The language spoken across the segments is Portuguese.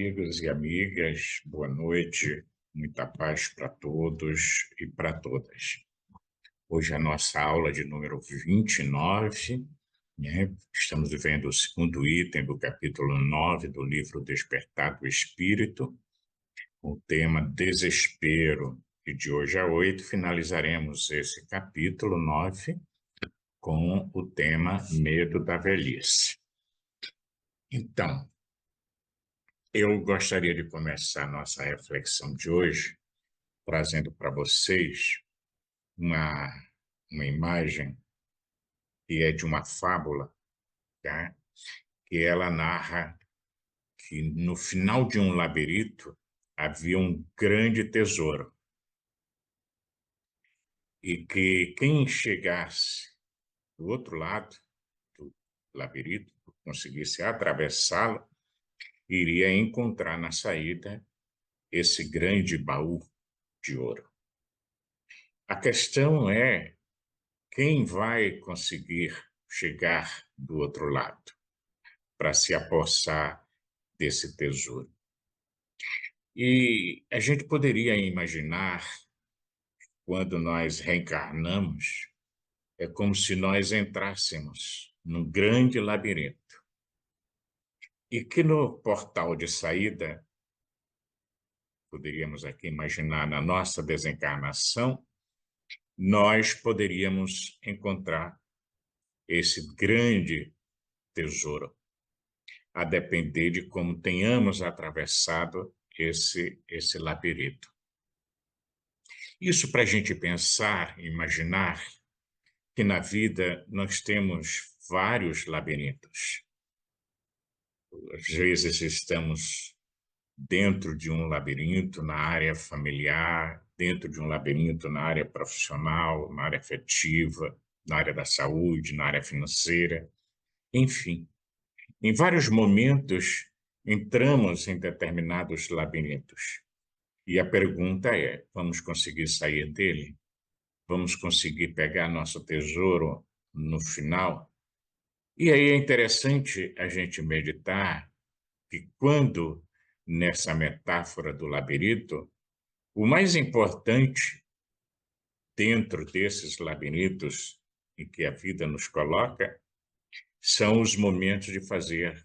amigos e amigas, boa noite, muita paz para todos e para todas. Hoje é a nossa aula de número 29, né? Estamos vivendo o segundo item do capítulo 9 do livro Despertar do Espírito, com o tema Desespero. E de hoje a 8 finalizaremos esse capítulo 9 com o tema Medo da Velhice. Então, eu gostaria de começar a nossa reflexão de hoje trazendo para vocês uma, uma imagem que é de uma fábula, tá? Que ela narra que no final de um labirinto havia um grande tesouro e que quem chegasse do outro lado do labirinto, conseguisse atravessá-lo, iria encontrar na saída esse grande baú de ouro. A questão é quem vai conseguir chegar do outro lado para se apossar desse tesouro. E a gente poderia imaginar, quando nós reencarnamos, é como se nós entrássemos num grande labirinto e que no portal de saída, poderíamos aqui imaginar na nossa desencarnação, nós poderíamos encontrar esse grande tesouro, a depender de como tenhamos atravessado esse labirinto. Isso para a gente pensar, imaginar que na vida nós temos vários labirintos. Às vezes estamos dentro de um labirinto na área familiar, dentro de um labirinto na área profissional, na área afetiva, na área da saúde, na área financeira, enfim. Em vários momentos, entramos em determinados labirintos. E a pergunta é: vamos conseguir sair dele? Vamos conseguir pegar nosso tesouro no final? E aí é interessante a gente meditar que quando, nessa metáfora do labirinto, o mais importante dentro desses labirintos em que a vida nos coloca são os momentos de fazer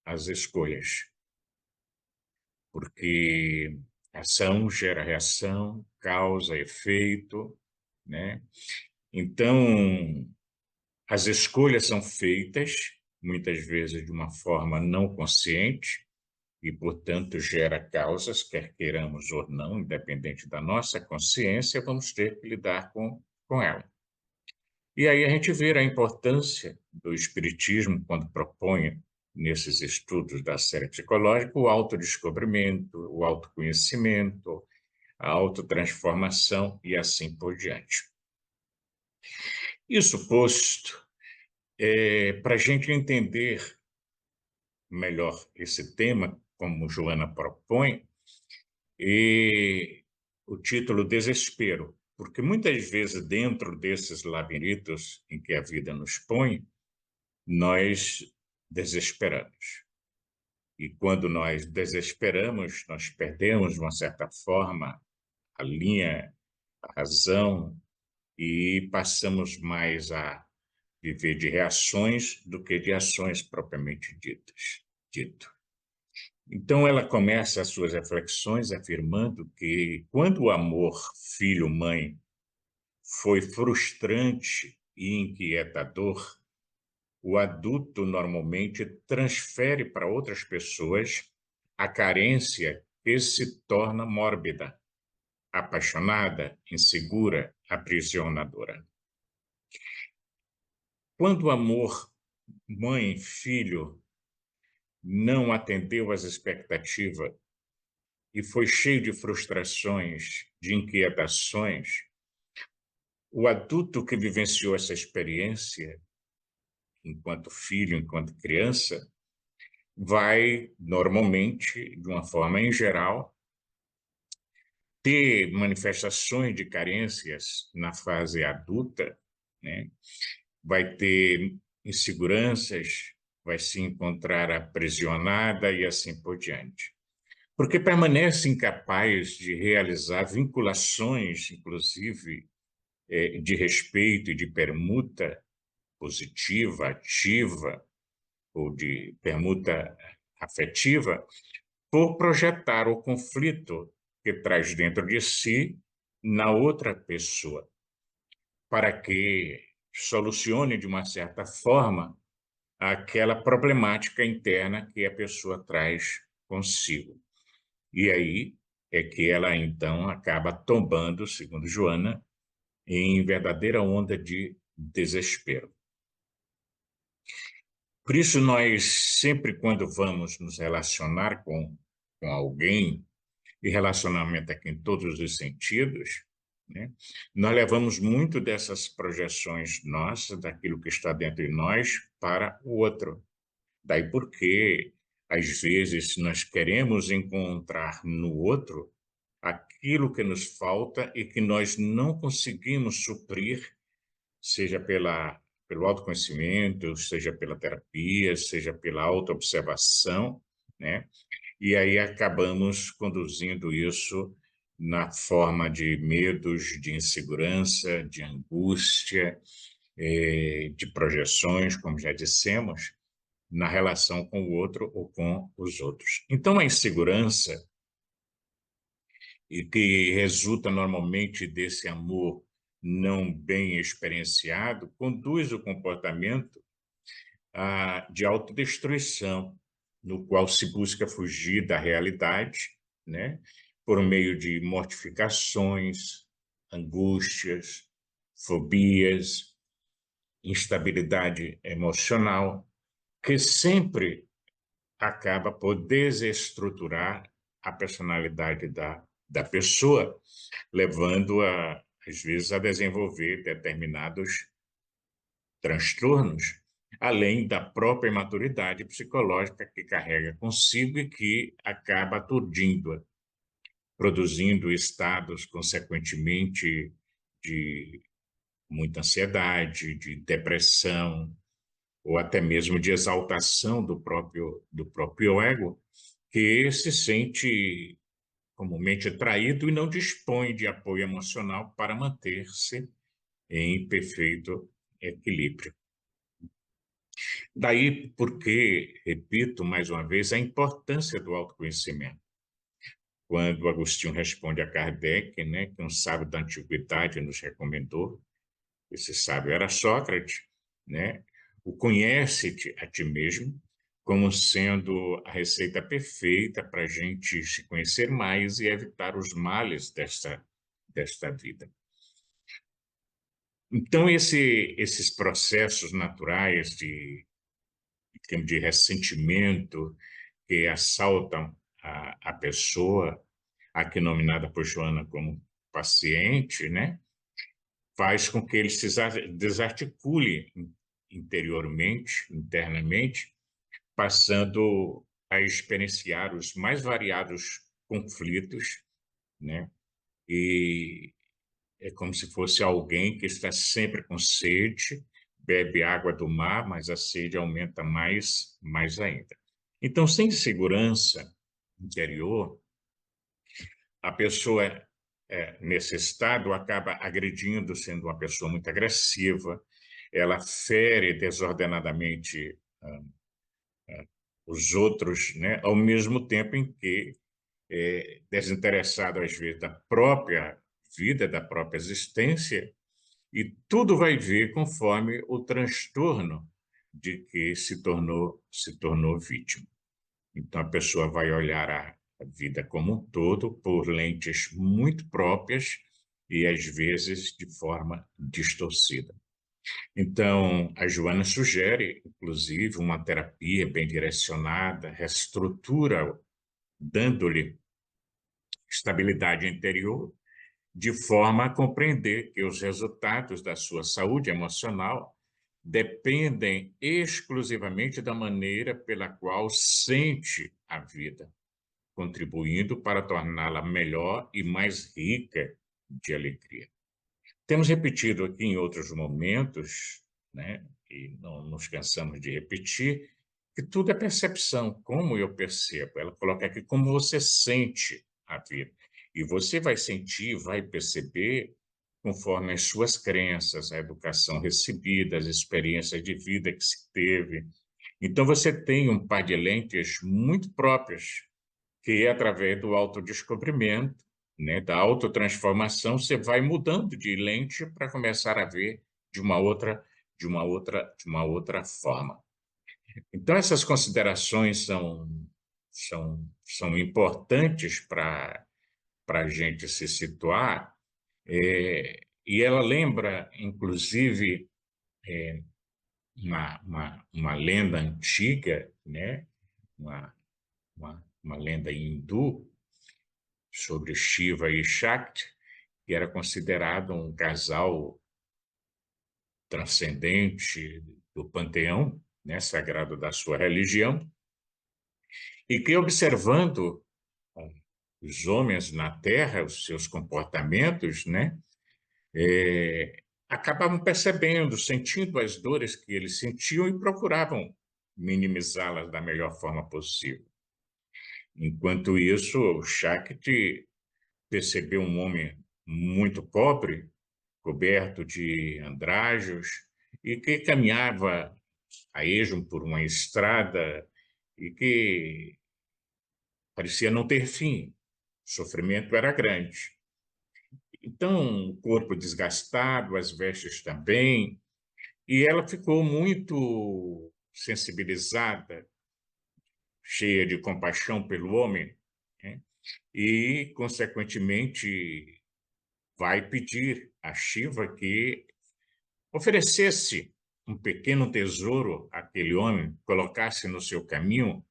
as escolhas. Porque ação gera reação, causa efeito, né? Então, as escolhas são feitas, muitas vezes de uma forma não consciente, e, portanto, gera causas, quer queiramos ou não, independente da nossa consciência, vamos ter que lidar com ela. E aí a gente vê a importância do Espiritismo quando propõe, nesses estudos da série psicológica, o autodescobrimento, o autoconhecimento, a autotransformação e assim por diante. Isso posto, para a gente entender melhor esse tema, como Joana propõe, e o título Desespero, porque muitas vezes dentro desses labirintos em que a vida nos põe, nós desesperamos. E quando nós desesperamos, nós perdemos, de uma certa forma, a linha, a razão, e passamos mais a viver de reações do que de ações propriamente dito. Então ela começa as suas reflexões afirmando que quando o amor filho-mãe foi frustrante e inquietador, o adulto normalmente transfere para outras pessoas a carência que se torna mórbida, apaixonada, insegura, aprisionadora. Quando o amor mãe-filho não atendeu às expectativas e foi cheio de frustrações, de inquietações, o adulto que vivenciou essa experiência, enquanto filho, enquanto criança, vai, normalmente, de uma forma em geral, ter manifestações de carências na fase adulta, né? Vai ter inseguranças, vai se encontrar aprisionada e assim por diante. porque permanece incapaz de realizar vinculações, inclusive, de respeito e de permuta positiva, ativa, ou de permuta afetiva, por projetar o conflito que traz dentro de si na outra pessoa, para que solucione de uma certa forma aquela problemática interna que a pessoa traz consigo. E aí é que ela então acaba tombando, segundo Joana, em verdadeira onda de desespero. Por isso, nós sempre, quando vamos nos relacionar com alguém, e relacionamento aqui em todos os sentidos, né, nós levamos muito dessas projeções nossas, daquilo que está dentro de nós, para o outro. Daí porque, às vezes, nós queremos encontrar no outro aquilo que nos falta e que nós não conseguimos suprir, seja pelo autoconhecimento, seja pela terapia, seja pela autoobservação, né? E aí acabamos conduzindo isso na forma de medos, de insegurança, de angústia, de projeções, como já dissemos, na relação com o outro ou com os outros. Então, a insegurança, e que resulta normalmente desse amor não bem experienciado, conduz o comportamento de autodestruição, no qual se busca fugir da realidade, né, por meio de mortificações, angústias, fobias, instabilidade emocional, que sempre acaba por desestruturar a personalidade da pessoa, levando-a, às vezes, a desenvolver determinados transtornos, além da própria imaturidade psicológica que carrega consigo e que acaba aturdindo-a, produzindo estados, consequentemente, de muita ansiedade, de depressão, ou até mesmo de exaltação do próprio ego, que se sente comumente traído e não dispõe de apoio emocional para manter-se em perfeito equilíbrio. Daí porque, repito mais uma vez, a importância do autoconhecimento. Quando Agostinho responde a Kardec, né, que um sábio da antiguidade nos recomendou, esse sábio era Sócrates, né, o conhece-te a ti mesmo, como sendo a receita perfeita para a gente se conhecer mais e evitar os males desta vida. Então, esses processos naturais de ressentimento que assaltam a pessoa, aqui nominada por Joana como paciente, né, faz com que ele se desarticule interiormente, internamente, passando a experienciar os mais variados conflitos, né? E é como se fosse alguém que está sempre com sede, bebe água do mar, mas a sede aumenta mais ainda. Então, sem segurança interior, a pessoa nesse estado acaba agredindo, sendo uma pessoa muito agressiva, ela fere desordenadamente os outros, né? Ao mesmo tempo em que desinteressado às vezes da própria vida, da própria existência, e tudo vai vir conforme o transtorno de que se tornou vítima. Então, a pessoa vai olhar a vida como um todo por lentes muito próprias e, às vezes, de forma distorcida. Então, a Joana sugere, inclusive, uma terapia bem direcionada, reestrutura, dando-lhe estabilidade interior, de forma a compreender que os resultados da sua saúde emocional dependem exclusivamente da maneira pela qual sente a vida, contribuindo para torná-la melhor e mais rica de alegria. Temos repetido aqui em outros momentos, né, e não nos cansamos de repetir, que tudo é percepção, como eu percebo. Ela coloca aqui como você sente a vida. E você vai sentir, vai perceber conforme as suas crenças, a educação recebida, as experiências de vida que se teve. Então, você tem um par de lentes muito próprias, que é através do autodescobrimento, né, da autotransformação, você vai mudando de lente para começar a ver de uma outra, de uma outra forma. Então, essas considerações são importantes para a gente se situar, e ela lembra, inclusive, uma lenda antiga, né? Uma lenda hindu sobre Shiva e Shakti, que era considerado um casal transcendente do panteão, né, sagrado da sua religião, e que, observando os homens na Terra, os seus comportamentos, né, acabavam percebendo, sentindo as dores que eles sentiam e procuravam minimizá-las da melhor forma possível. Enquanto isso, o Shakti percebeu um homem muito pobre, coberto de andrajos, e que caminhava a esmo por uma estrada e que parecia não ter fim. O sofrimento era grande. Então, o corpo desgastado, as vestes também, e ela ficou muito sensibilizada, cheia de compaixão pelo homem, né? E, consequentemente, vai pedir a Shiva que oferecesse um pequeno tesouro àquele homem, colocasse no seu caminho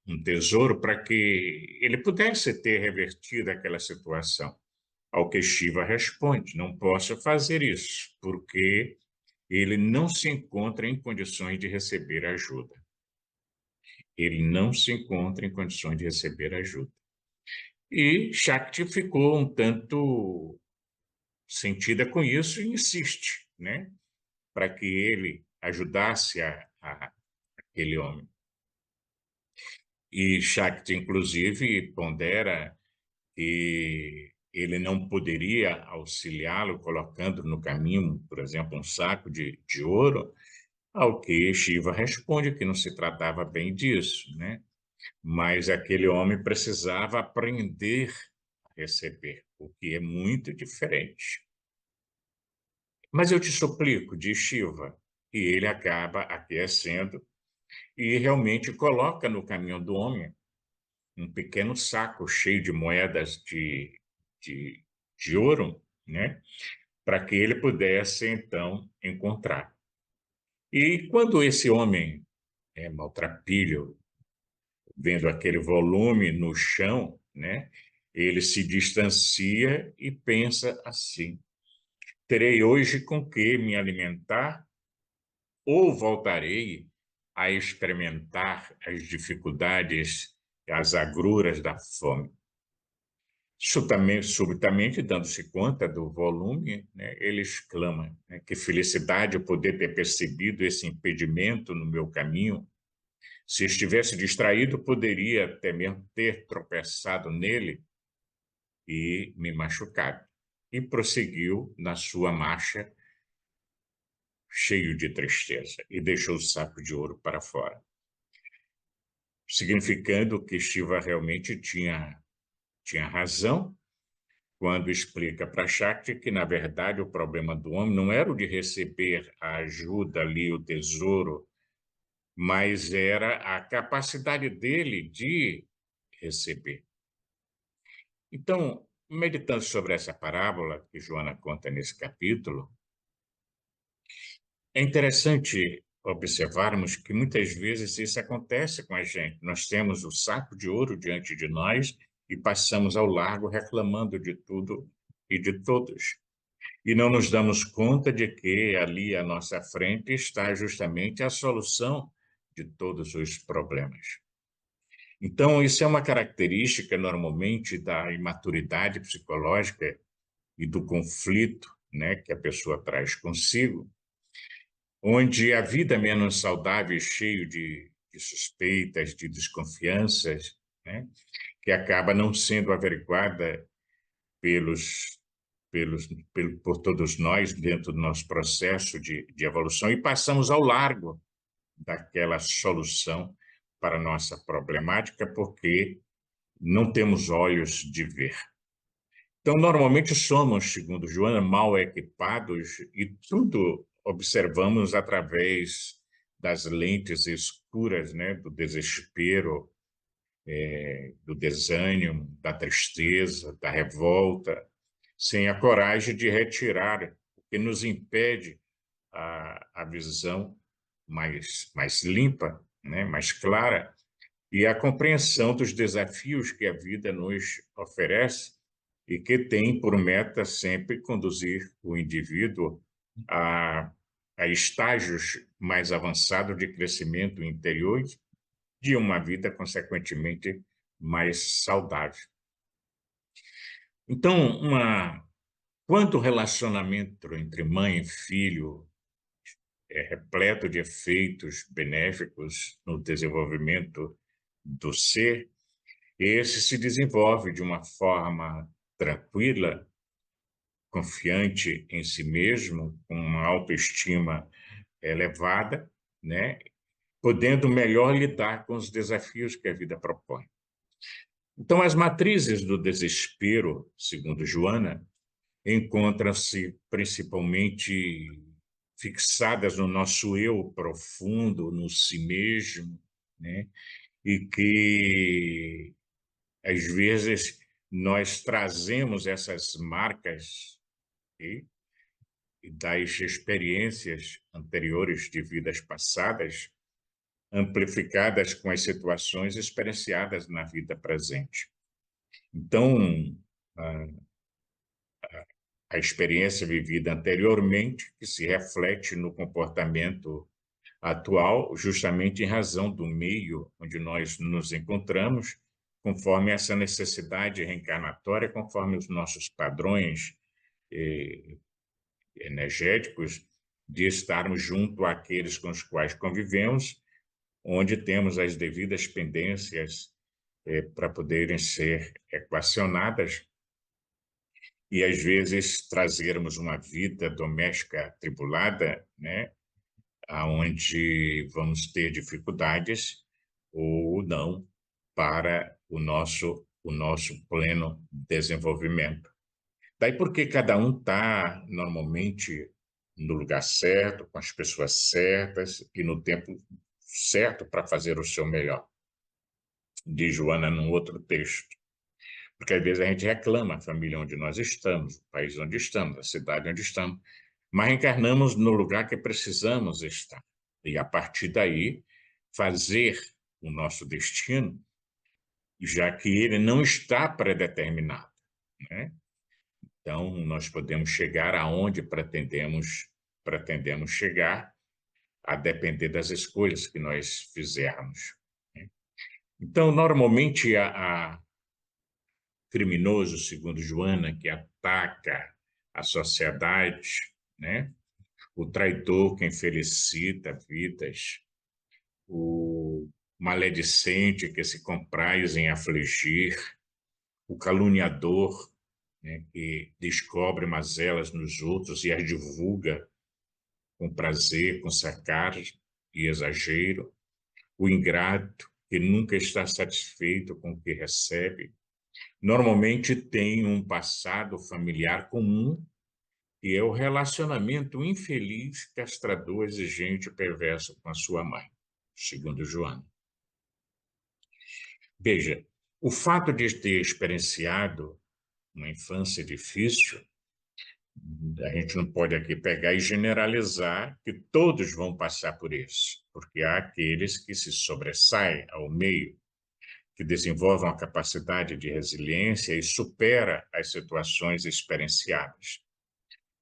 um tesouro para que ele pudesse ter revertido aquela situação. Ao que Shiva responde: não posso fazer isso, porque ele não se encontra em condições de receber ajuda. Ele não se encontra em condições de receber ajuda. E Shakti ficou um tanto sentida com isso e insiste, né, para que ele ajudasse aquele homem. E Shakti, inclusive, pondera que ele não poderia auxiliá-lo colocando no caminho, por exemplo, um saco de ouro, ao que Shiva responde que não se tratava bem disso, né? Mas aquele homem precisava aprender a receber, o que é muito diferente. Mas eu te suplico, diz Shiva, e ele acaba aquecendo e realmente coloca no caminho do homem um pequeno saco cheio de moedas de, de ouro, né? Para que ele pudesse, então, encontrar. E quando esse homem, maltrapilho, vendo aquele volume no chão, né? Ele se distancia e pensa assim: terei hoje com que me alimentar ou voltarei a experimentar as dificuldades, as agruras da fome. Subitamente, dando-se conta do volume, né, ele exclama, né, que felicidade poder ter percebido esse impedimento no meu caminho. Se estivesse distraído, poderia até mesmo ter tropeçado nele e me machucado. E prosseguiu na sua marcha, cheio de tristeza, e deixou o saco de ouro para fora, significando que Shiva realmente tinha razão quando explica para Shakti que, na verdade, o problema do homem não era o de receber a ajuda ali, o tesouro, mas era a capacidade dele de receber. Então, meditando sobre essa parábola que Joana conta nesse capítulo, é interessante observarmos que muitas vezes isso acontece com a gente. Nós temos o saco de ouro diante de nós e passamos ao largo reclamando de tudo e de todos. E não nos damos conta de que ali à nossa frente está justamente a solução de todos os problemas. Então, isso é uma característica, normalmente, da imaturidade psicológica e do conflito, né, que a pessoa traz consigo, onde a vida é menos saudável e cheio de suspeitas, de desconfianças, né, que acaba não sendo averiguada pelos, por todos nós dentro do nosso processo de evolução e passamos ao largo daquela solução para a nossa problemática porque não temos olhos de ver. Então, normalmente somos, segundo Joana, mal equipados e tudo observamos através das lentes escuras, né, do desespero, do desânimo, da tristeza, da revolta, sem a coragem de retirar o que nos impede a visão mais limpa, né, mais clara, e a compreensão dos desafios que a vida nos oferece e que tem por meta sempre conduzir o indivíduo a, a estágios mais avançados de crescimento interior de uma vida, consequentemente, mais saudável. Então, quando o relacionamento entre mãe e filho é repleto de efeitos benéficos no desenvolvimento do ser, esse se desenvolve de uma forma tranquila, confiante em si mesmo, com uma autoestima elevada, né? Podendo melhor lidar com os desafios que a vida propõe. Então, as matrizes do desespero, segundo Joana, encontram-se principalmente fixadas no nosso eu profundo, no si mesmo, né? E que, às vezes, nós trazemos essas marcas e das experiências anteriores de vidas passadas, amplificadas com as situações experienciadas na vida presente. Então, a, a experiência vivida anteriormente, que se reflete no comportamento atual, justamente em razão do meio onde nós nos encontramos, conforme essa necessidade reencarnatória, conforme os nossos padrões energéticos de estarmos junto àqueles com os quais convivemos, onde temos as devidas pendências para poderem ser equacionadas e, às vezes, trazermos uma vida doméstica atribulada, né, aonde vamos ter dificuldades ou não para o nosso pleno desenvolvimento. Daí porque cada um está normalmente no lugar certo, com as pessoas certas e no tempo certo para fazer o seu melhor, diz Joana num outro texto. Porque às vezes a gente reclama a família onde nós estamos, o país onde estamos, a cidade onde estamos, mas reencarnamos no lugar que precisamos estar. E a partir daí, fazer o nosso destino, já que ele não está predeterminado, né? Então, nós podemos chegar aonde pretendemos chegar, a depender das escolhas que nós fizermos, né? Então, normalmente, a criminoso, segundo Joana, que ataca a sociedade, né? O traidor que infelicita vidas, o maledicente que se compraz em afligir, o caluniador, né, que descobre mazelas nos outros e as divulga com prazer, com sarcasmo e exagero, o ingrato que nunca está satisfeito com o que recebe, normalmente tem um passado familiar comum e é o relacionamento infeliz, castrador, exigente e perverso com a sua mãe, segundo Joana. Veja, o fato de ter experienciado uma infância difícil, a gente não pode aqui pegar e generalizar que todos vão passar por isso, porque há aqueles que se sobressaem ao meio, que desenvolvem a capacidade de resiliência e supera as situações experienciadas,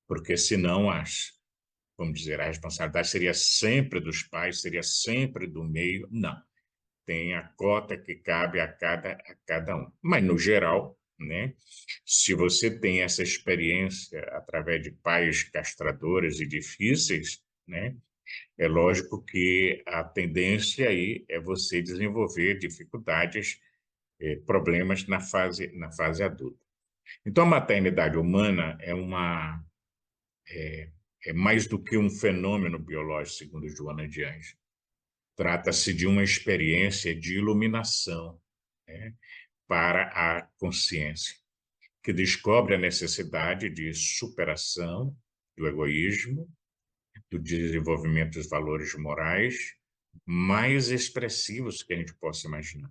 porque senão vamos dizer, a responsabilidade seria sempre dos pais, seria sempre do meio. Não, tem a cota que cabe a cada um. Mas, no geral, né, se você tem essa experiência através de pais castradores e difíceis, né, É lógico que a tendência aí é você desenvolver dificuldades, problemas na fase adulta. Então, a maternidade humana é mais do que um fenômeno biológico, segundo Joana de Anjos. Trata-se de uma experiência de iluminação, né, para a consciência, que descobre a necessidade de superação do egoísmo, do desenvolvimento dos valores morais mais expressivos que a gente possa imaginar,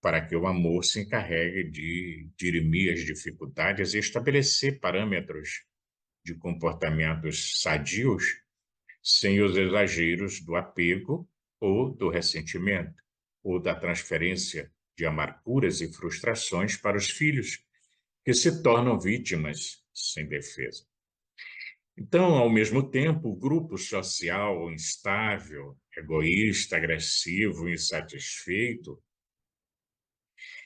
para que o amor se encarregue de dirimir as dificuldades e estabelecer parâmetros de comportamentos sadios sem os exageros do apego ou do ressentimento, ou da transferência de amarguras e frustrações para os filhos, que se tornam vítimas sem defesa. Então, ao mesmo tempo, o grupo social instável, egoísta, agressivo, insatisfeito,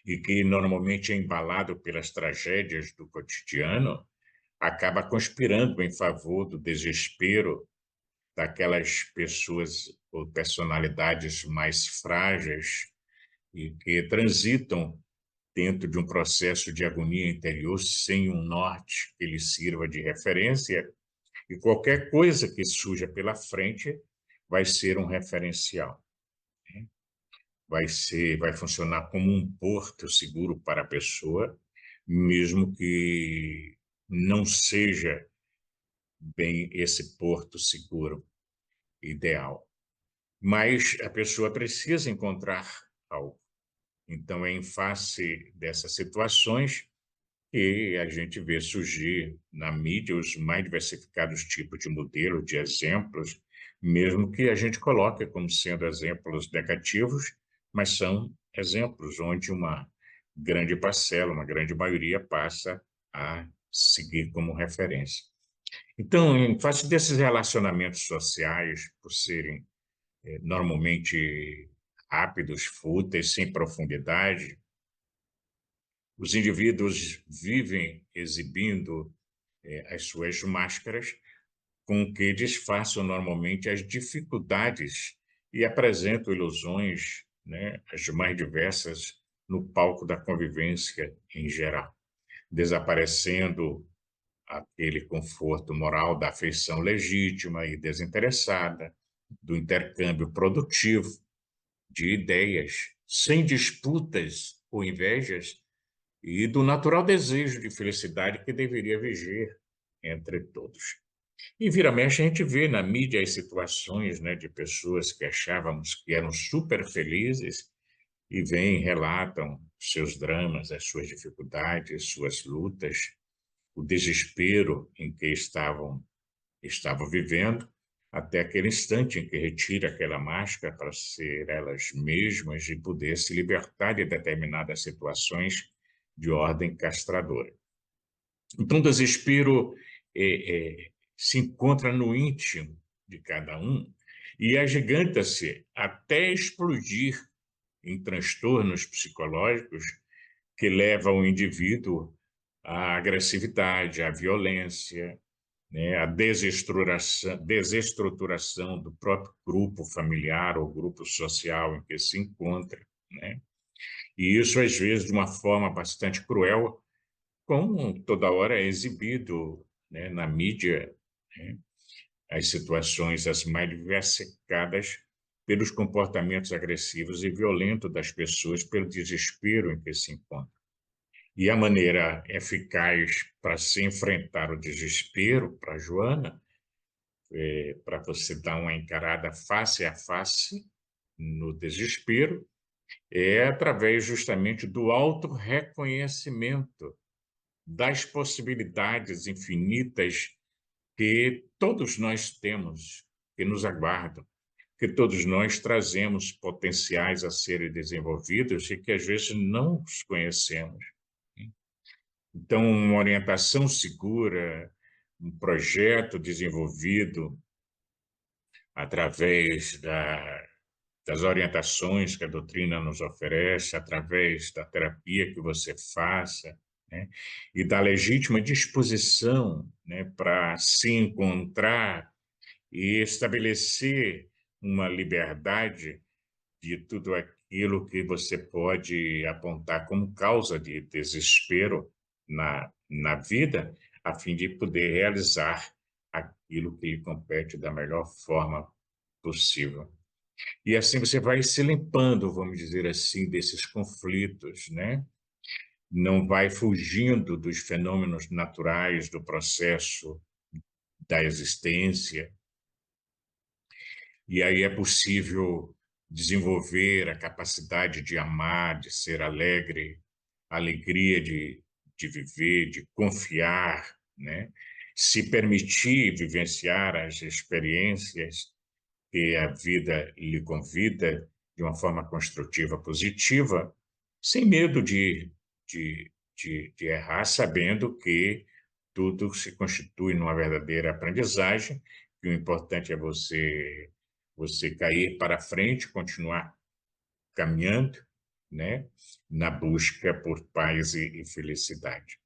e que normalmente é embalado pelas tragédias do cotidiano, acaba conspirando em favor do desespero daquelas pessoas ou personalidades mais frágeis e que transitam dentro de um processo de agonia interior sem um norte que lhe sirva de referência, e qualquer coisa que surja pela frente vai ser um referencial, né? Vai funcionar como um porto seguro para a pessoa, mesmo que não seja bem esse porto seguro ideal. Mas a pessoa precisa encontrar algo. Então, é em face dessas situações que a gente vê surgir na mídia os mais diversificados tipos de modelos, de exemplos, mesmo que a gente coloque como sendo exemplos negativos, mas são exemplos onde uma grande parcela, uma grande maioria passa a seguir como referência. Então, em face desses relacionamentos sociais, por serem normalmente rápidos, fúteis, sem profundidade, os indivíduos vivem exibindo as suas máscaras, com que disfarçam normalmente as dificuldades e apresentam ilusões, né, as mais diversas, no palco da convivência em geral, desaparecendo aquele conforto moral da afeição legítima e desinteressada, do intercâmbio produtivo de ideias, sem disputas ou invejas, e do natural desejo de felicidade que deveria viger entre todos. E vira mexe a gente vê na mídia as situações, né, de pessoas que achávamos que eram super felizes e vêm, relatam seus dramas, as suas dificuldades, suas lutas, o desespero em que estavam vivendo, até aquele instante em que retira aquela máscara para ser elas mesmas e poder se libertar de determinadas situações de ordem castradora. Então, o desespero se encontra no íntimo de cada um e agiganta-se até explodir em transtornos psicológicos que levam o indivíduo à agressividade, à violência, né, a desestruturação do próprio grupo familiar ou grupo social em que se encontra, né? E isso, às vezes, de uma forma bastante cruel, como toda hora é exibido, né, na mídia, né, as situações as mais diversificadas pelos comportamentos agressivos e violentos das pessoas, pelo desespero em que se encontram. E a maneira eficaz para se enfrentar o desespero, para Joana, para você dar uma encarada face a face no desespero, é através justamente do autorreconhecimento das possibilidades infinitas que todos nós temos, que nos aguardam, que todos nós trazemos potenciais a serem desenvolvidos e que às vezes não os conhecemos. Então, uma orientação segura, um projeto desenvolvido através das orientações que a doutrina nos oferece, através da terapia que você faça, né, e da legítima disposição, né, para se encontrar e estabelecer uma liberdade de tudo aquilo que você pode apontar como causa de desespero na vida, a fim de poder realizar aquilo que lhe compete da melhor forma possível. E assim você vai se limpando, vamos dizer assim, desses conflitos, né? Não vai fugindo dos fenômenos naturais do processo da existência, e aí é possível desenvolver a capacidade de amar, de ser alegre, a alegria de viver, de confiar, né? Se permitir vivenciar as experiências que a vida lhe convida de uma forma construtiva, positiva, sem medo de errar, sabendo que tudo se constitui numa verdadeira aprendizagem, que o importante é você cair para frente, continuar caminhando, né, na busca por paz e felicidade.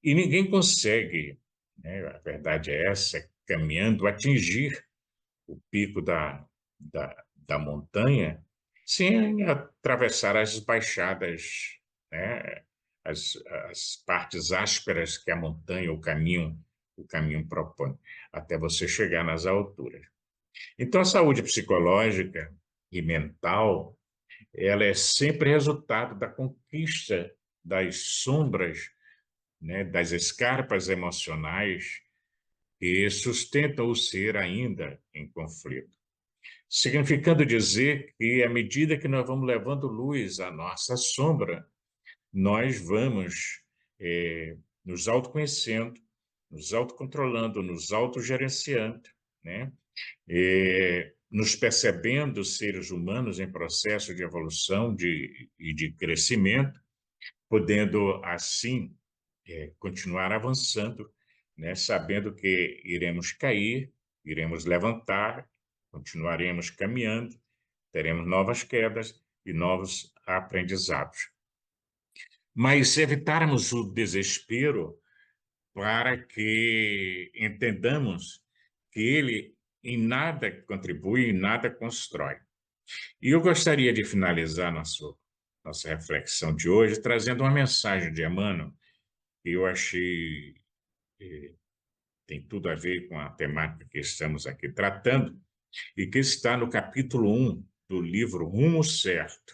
E ninguém consegue, né, a verdade é essa, caminhando, atingir o pico da montanha sem atravessar as baixadas, né, as partes ásperas que a montanha, o caminho propõe, até você chegar nas alturas. Então, a saúde psicológica e mental, ela é sempre resultado da conquista das sombras, né, das escarpas emocionais que sustentam o ser ainda em conflito. Significando dizer que, à medida que nós vamos levando luz à nossa sombra, nós vamos nos autoconhecendo, nos autocontrolando, nos autogerenciando, né? Nos percebendo seres humanos em processo de evolução e de crescimento, podendo, assim, continuar avançando, né? Sabendo que iremos cair, iremos levantar, continuaremos caminhando, teremos novas quedas e novos aprendizados. Mas evitarmos o desespero para que entendamos que ele em nada contribui, em nada constrói. E eu gostaria de finalizar nossa reflexão de hoje trazendo uma mensagem de Emmanuel que eu achei tem tudo a ver com a temática que estamos aqui tratando e que está no capítulo 1 do livro Rumo Certo.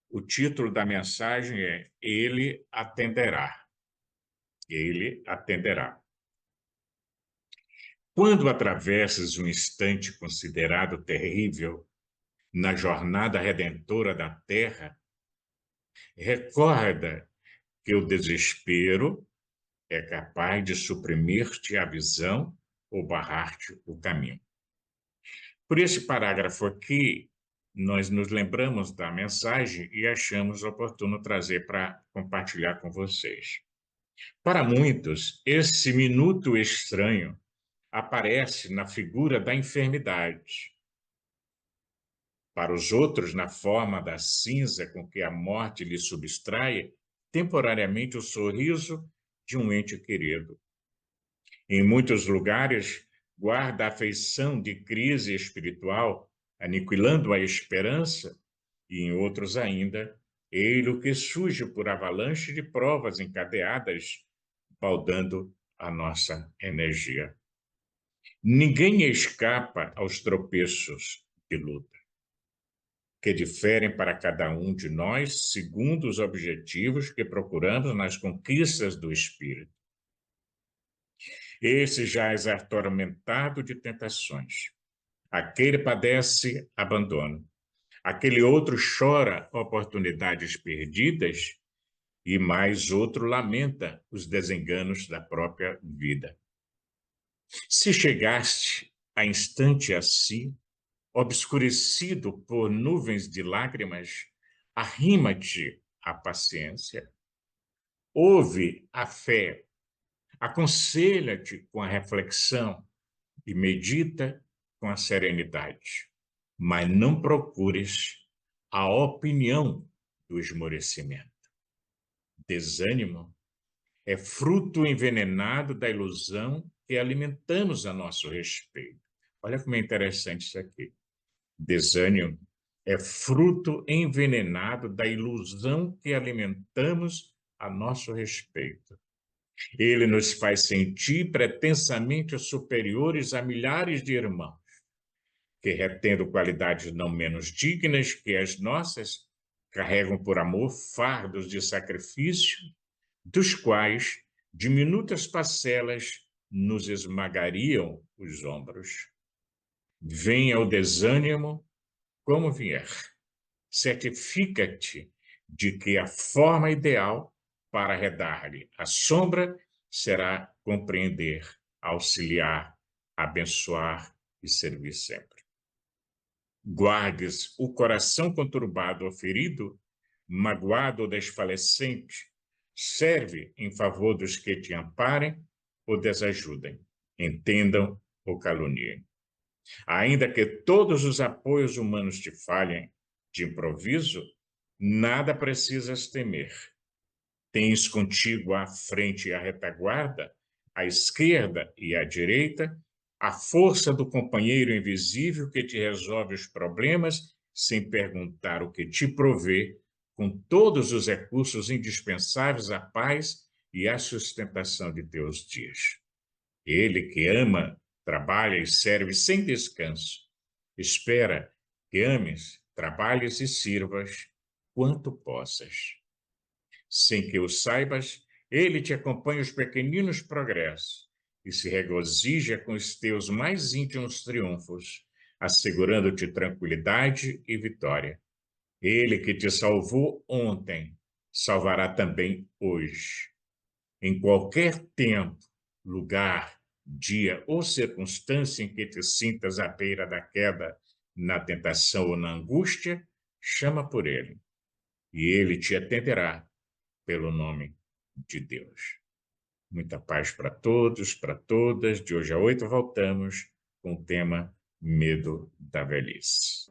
O título da mensagem é Ele atenderá. Ele atenderá. Quando atravessas um instante considerado terrível na jornada redentora da Terra, recorda que o desespero é capaz de suprimir-te a visão ou barrar-te o caminho. Por esse parágrafo aqui, nós nos lembramos da mensagem e achamos oportuno trazer para compartilhar com vocês. Para muitos, esse minuto estranho aparece na figura da enfermidade. Para os outros, na forma da cinza com que a morte lhe subtrai temporariamente o sorriso de um ente querido. Em muitos lugares, guarda a feição de crise espiritual, aniquilando a esperança, e em outros ainda, eilo que surge por avalanche de provas encadeadas, baldando a nossa energia. Ninguém escapa aos tropeços de luta, que diferem para cada um de nós segundo os objetivos que procuramos nas conquistas do espírito. Esse jaz atormentado de tentações. Aquele padece abandono. Aquele outro chora oportunidades perdidas e mais outro lamenta os desenganos da própria vida. Se chegaste a instante assim, obscurecido por nuvens de lágrimas, arrima-te à paciência, ouve a fé, aconselha-te com a reflexão e medita com a serenidade, mas não procures a opinião do esmorecimento. Desânimo é fruto envenenado da ilusão que alimentamos a nosso respeito. Olha como é interessante isso aqui. Desânimo é fruto envenenado da ilusão que alimentamos a nosso respeito. Ele nos faz sentir pretensamente superiores a milhares de irmãos, que, retendo qualidades não menos dignas que as nossas, carregam por amor fardos de sacrifício, dos quais diminutas parcelas nos esmagariam os ombros. Venha o desânimo como vier, certifica-te de que a forma ideal para arredar-lhe a sombra será compreender, auxiliar, abençoar e servir sempre. Guardes o coração conturbado ou ferido, magoado ou desfalecente, serve em favor dos que te amparem ou desajudem, entendam ou caluniem. Ainda que todos os apoios humanos te falhem de improviso, nada precisas temer. Tens contigo à frente e à retaguarda, à esquerda e à direita, a força do companheiro invisível que te resolve os problemas sem perguntar o que te provê, com todos os recursos indispensáveis à paz e à sustentação de teus dias. Ele que ama, trabalha e serve sem descanso. Espera que ames, trabalhes e sirvas quanto possas. Sem que o saibas, ele te acompanha os pequeninos progressos e se regozija com os teus mais íntimos triunfos, assegurando-te tranquilidade e vitória. Ele que te salvou ontem, salvará também hoje. Em qualquer tempo, lugar, dia ou circunstância em que te sintas à beira da queda, na tentação ou na angústia, chama por ele, e ele te atenderá pelo nome de Deus. Muita paz para todos, para todas. De hoje a 8 voltamos com o tema Medo da Velhice.